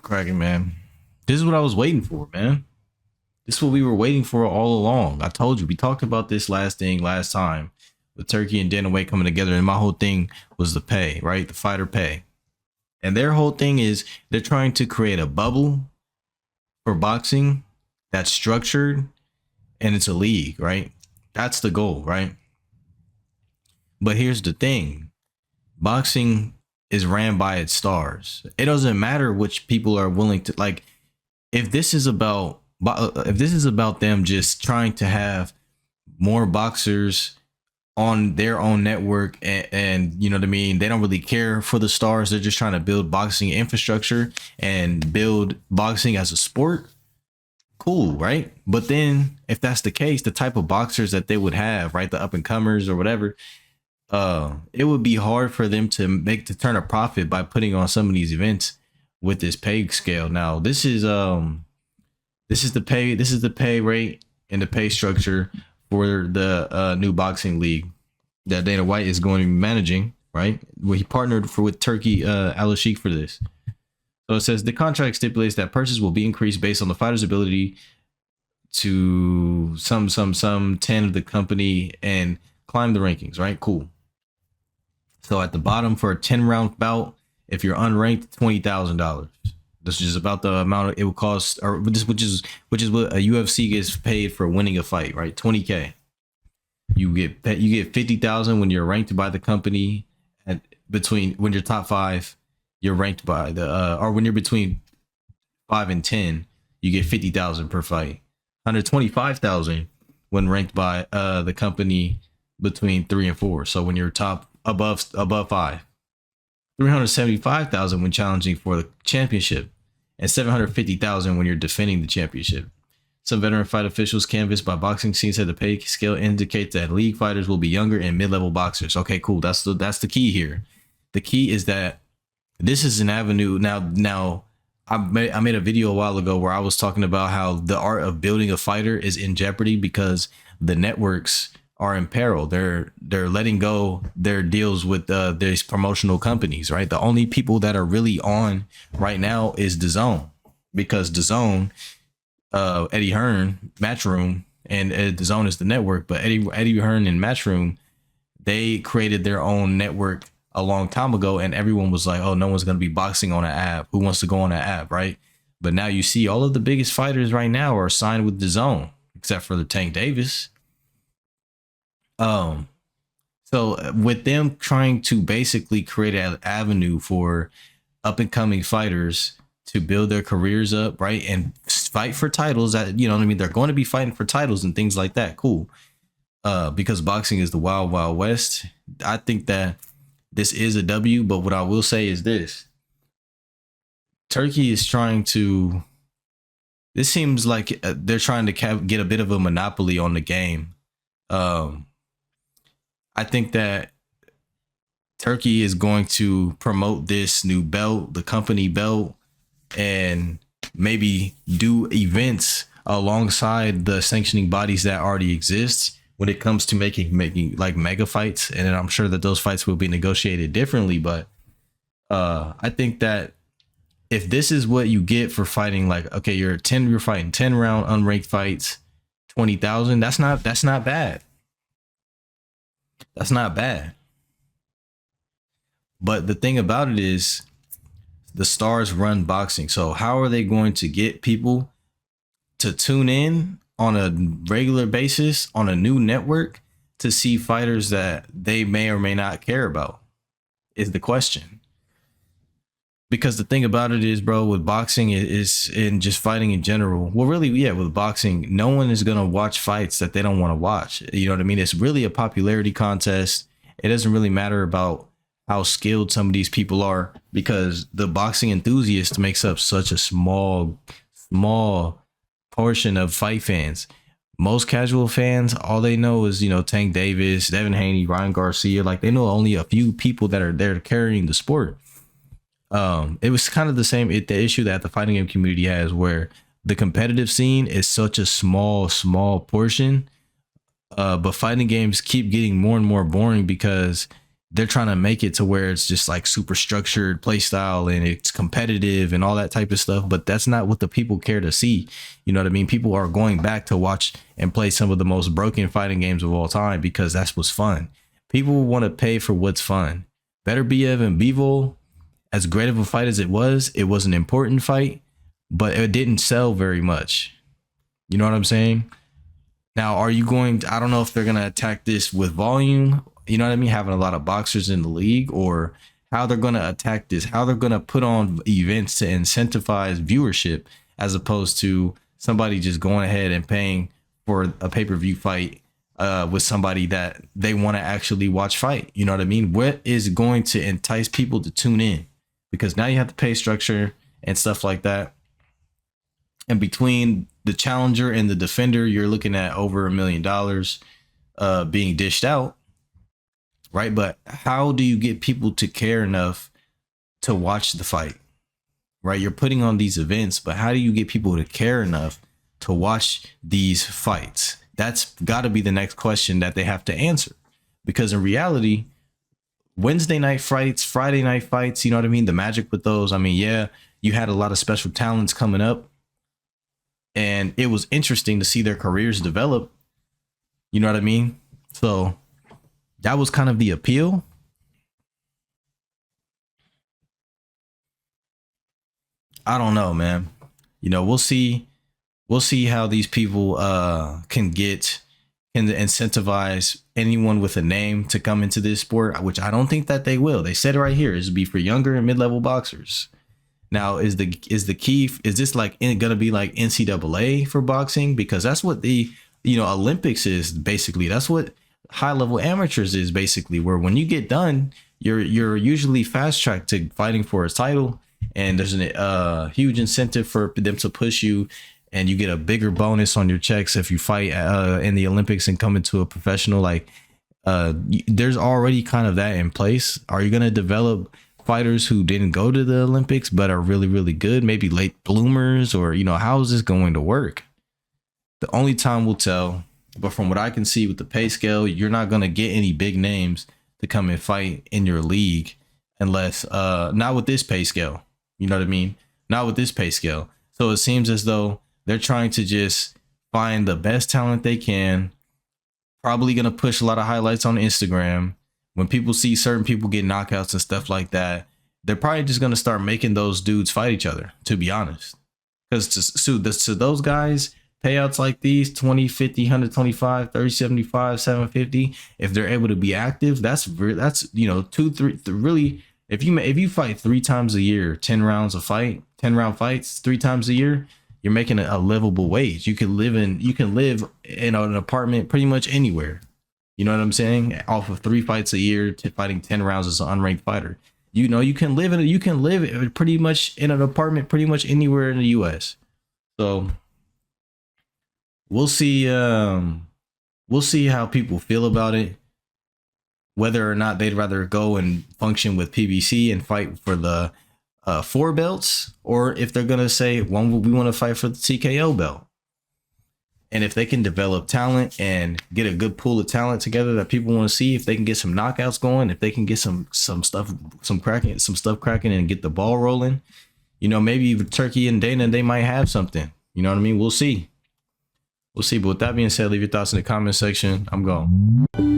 Cracking, man. This is what I was waiting for, man. This is what we were waiting for all along. I told you, we talked about this last time with Turkey and Dana White coming together, and my whole thing was the pay, right? The fighter pay. And their whole thing is they're trying to create a bubble for boxing that's structured and it's a league, right? That's the goal, right? But here's the thing. Boxing is ran by its stars. It doesn't matter which people are willing to like if this is about them just trying to have more boxers on their own network and you know what I mean, they don't really care for the stars. They're just trying to build boxing infrastructure and build boxing as a sport. Cool, right? But then if that's the case, the type of boxers that they would have, right, the up and comers or whatever, it would be hard for them to turn a profit by putting on some of these events with this pay scale. Now this is the pay rate and the pay structure for the new boxing league that Dana White is going to be managing, right? Where he partnered with Turkey Al Sheikh for this. So it says the contract stipulates that purses will be increased based on the fighter's ability to some 10 of the company and climb the rankings, right? Cool. So at the bottom for a 10-round bout, if you're unranked, $20,000. This is about the amount it would cost, or which is what a UFC gets paid for winning a fight, right? $20K. You get 50,000 when you're ranked by the company, and when you're top 5, you're ranked by or when you're between 5 and 10, you get 50,000 per fight. 125,000 when ranked by the company between 3 and 4. So when you're top above 5. 375,000 when challenging for the championship, and 750,000 when you're defending the championship. Some veteran fight officials canvassed by boxing scenes said the pay scale indicates that league fighters will be younger and mid-level boxers. Okay, cool. That's the key here. The key is that this is an avenue. Now I made a video a while ago where I was talking about how the art of building a fighter is in jeopardy because the networks are in peril. They're letting go their deals with these promotional companies, right? The only people that are really on right now is DAZN, because DAZN, Eddie Hearn, Matchroom, and DAZN is the network, but Eddie Hearn and Matchroom, they created their own network a long time ago, and everyone was like, oh, no one's going to be boxing on an app. Who wants to go on an app, right? But now you see all of the biggest fighters right now are signed with DAZN, except for the Tank Davis. So with them trying to basically create an avenue for up and coming fighters to build their careers up, right, and fight for titles, that, you know what I mean, they're going to be fighting for titles and things like that. Cool. Because boxing is the wild, wild west. I think that this is a W, but what I will say is this: Turkey is trying to. This seems like they're trying to get a bit of a monopoly on the game. I think that Turkey is going to promote this new belt, the company belt, and maybe do events alongside the sanctioning bodies that already exist when it comes to making like mega fights. And I'm sure that those fights will be negotiated differently. But I think that if this is what you get for fighting, like, okay, you're fighting 10 round unranked fights, 20,000. That's not bad. That's not bad. But the thing about it is the stars run boxing. So how are they going to get people to tune in on a regular basis on a new network to see fighters that they may or may not care about is the question. Because the thing about it is, bro, with boxing is in just fighting in general. Well, really, yeah, with boxing, no one is going to watch fights that they don't want to watch. You know what I mean? It's really a popularity contest. It doesn't really matter about how skilled some of these people are, because the boxing enthusiast makes up such a small portion of fight fans. Most casual fans, all they know is, you know, Tank Davis, Devin Haney, Ryan Garcia. Like, they know only a few people that are there carrying the sport. It was kind of the issue that the fighting game community has, where the competitive scene is such a small portion. But fighting games keep getting more and more boring because they're trying to make it to where it's just like super structured play style and it's competitive and all that type of stuff. But that's not what the people care to see. You know what I mean? People are going back to watch and play some of the most broken fighting games of all time because that's what's fun. People want to pay for what's fun. Better Biev and Bivol, as great of a fight as it was an important fight, but it didn't sell very much. You know what I'm saying? Now, are you going to, I don't know if they're going to attack this with volume, you know what I mean? Having a lot of boxers in the league, or how they're going to attack this, how they're going to put on events to incentivize viewership as opposed to somebody just going ahead and paying for a pay-per-view fight with somebody that they want to actually watch fight. You know what I mean? What is going to entice people to tune in? Because now you have the pay structure and stuff like that. And between the challenger and the defender, you're looking at over $1 million being dished out. Right. But how do you get people to care enough to watch the fight? Right. You're putting on these events, but how do you get people to care enough to watch these fights? That's got to be the next question that they have to answer, because in reality, Wednesday night fights, Friday night fights, you know what I mean? The magic with those. I mean, yeah, you had a lot of special talents coming up and it was interesting to see their careers develop. You know what I mean? So that was kind of the appeal. I don't know, man. You know, we'll see. We'll see how these people can incentivize anyone with a name to come into this sport, which I don't think that they will. They said it right here, is to be for younger and mid-level boxers. Now, is the key? Is this like gonna be like NCAA for boxing? Because that's what the Olympics is basically. That's what high level amateurs is basically, where when you get done, you're usually fast tracked to fighting for a title, and there's a huge incentive for them to push you, and you get a bigger bonus on your checks if you fight in the Olympics and come into a professional. Like there's already kind of that in place. Are you going to develop fighters who didn't go to the Olympics but are really, really good, maybe late bloomers, or how is this going to work? The only time will tell. But from what I can see with the pay scale, you're not going to get any big names to come and fight in your league unless not with this pay scale. You know what I mean? Not with this pay scale. So it seems as though they're trying to just find the best talent they can. Probably going to push a lot of highlights on Instagram. When people see certain people get knockouts and stuff like that, they're probably just going to start making those dudes fight each other, to be honest. Because to those guys, payouts like these, 20, 50, 125, 30, 75, 750, if they're able to be active, that's 2, 3, really, if you fight 3 times a year, 10 round fights 3 times a year, you're making a livable wage. You can live in an apartment pretty much anywhere. You know what I'm saying? Off of 3 fights a year, fighting 10 rounds as an unranked fighter. You can live pretty much in an apartment pretty much anywhere in the US. So we'll see how people feel about it, whether or not they'd rather go and function with PBC and fight for the 4 belts, or if they're going to say, we want to fight for the TKO belt. And if they can develop talent and get a good pool of talent together that people want to see, if they can get some knockouts going, if they can get some stuff cracking and get the ball rolling, maybe Turkey and Dana, they might have something. You know what I mean? We'll see. But with that being said, leave your thoughts in the comment section. I'm gone.